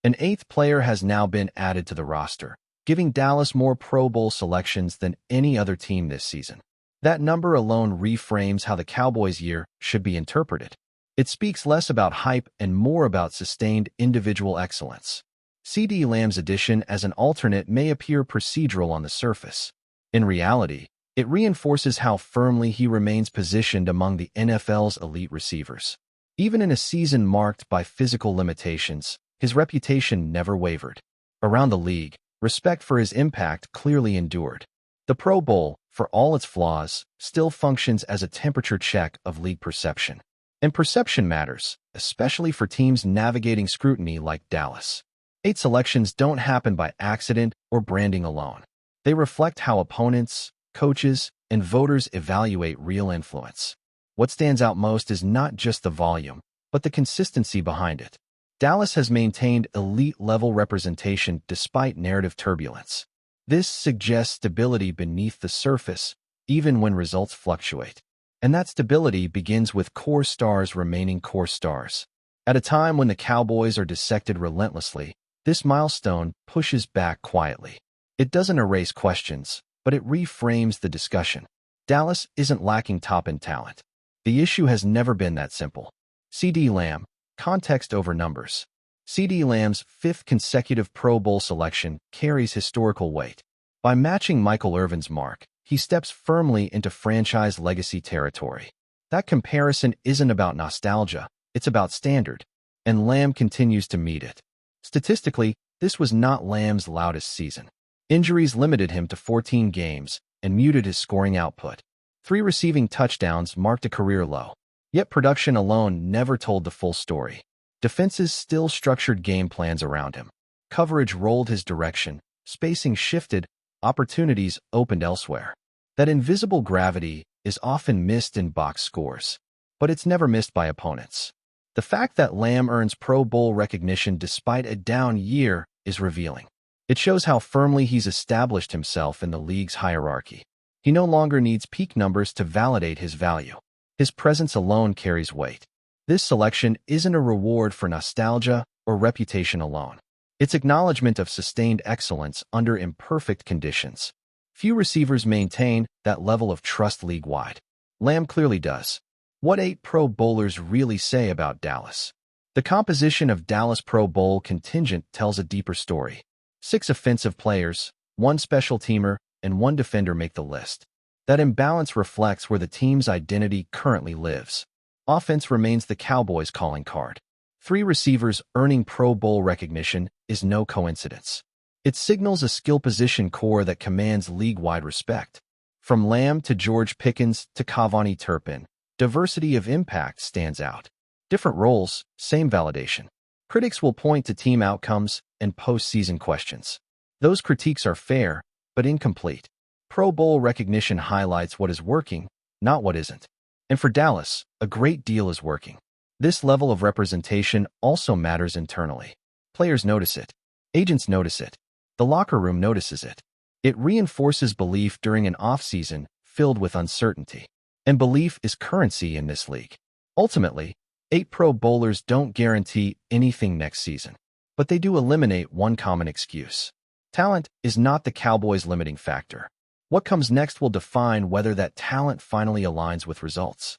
An eighth player has now been added to the roster, giving Dallas more Pro Bowl selections than any other team this season. That number alone reframes how the Cowboys' year should be interpreted. It speaks less about hype and more about sustained individual excellence. CeeDee Lamb's addition as an alternate may appear procedural on the surface. In reality, it reinforces how firmly he remains positioned among the NFL's elite receivers. Even in a season marked by physical limitations, his reputation never wavered. Around the league, respect for his impact clearly endured. The Pro Bowl, for all its flaws, still functions as a temperature check of league perception. And perception matters, especially for teams navigating scrutiny like Dallas. 8 selections don't happen by accident or branding alone. They reflect how opponents, coaches, and voters evaluate real influence. What stands out most is not just the volume, but the consistency behind it. Dallas has maintained elite-level representation despite narrative turbulence. This suggests stability beneath the surface, even when results fluctuate. And that stability begins with core stars remaining core stars. At a time when the Cowboys are dissected relentlessly, this milestone pushes back quietly. It doesn't erase questions, but it reframes the discussion. Dallas isn't lacking top-end talent. The issue has never been that simple. CeeDee Lamb, context over numbers. CeeDee Lamb's 5th consecutive Pro Bowl selection carries historical weight. By matching Michael Irvin's mark, he steps firmly into franchise legacy territory. That comparison isn't about nostalgia, it's about standard, and Lamb continues to meet it. Statistically, this was not Lamb's loudest season. Injuries limited him to 14 games and muted his scoring output. 3 receiving touchdowns marked a career low. Yet production alone never told the full story. Defenses still structured game plans around him. Coverage rolled his direction, spacing shifted, opportunities opened elsewhere. That invisible gravity is often missed in box scores, but it's never missed by opponents. The fact that Lamb earns Pro Bowl recognition despite a down year is revealing. It shows how firmly he's established himself in the league's hierarchy. He no longer needs peak numbers to validate his value. His presence alone carries weight. This selection isn't a reward for nostalgia or reputation alone. It's acknowledgement of sustained excellence under imperfect conditions. Few receivers maintain that level of trust league-wide. Lamb clearly does. What 8 Pro Bowlers really say about Dallas? The composition of Dallas Pro Bowl contingent tells a deeper story. 6 offensive players, 1 special teamer, and 1 defender make the list. That imbalance reflects where the team's identity currently lives. Offense remains the Cowboys' calling card. 3 receivers earning Pro Bowl recognition is no coincidence. It signals a skill position core that commands league-wide respect. From Lamb to George Pickens to Cavani Turpin, diversity of impact stands out. Different roles, same validation. Critics will point to team outcomes and postseason questions. Those critiques are fair, but incomplete. Pro Bowl recognition highlights what is working, not what isn't. And for Dallas, a great deal is working. This level of representation also matters internally. Players notice it. Agents notice it. The locker room notices it. It reinforces belief during an offseason filled with uncertainty. And belief is currency in this league. Ultimately, 8 Pro Bowlers don't guarantee anything next season, but they do eliminate one common excuse. Talent is not the Cowboys' limiting factor. What comes next will define whether that talent finally aligns with results.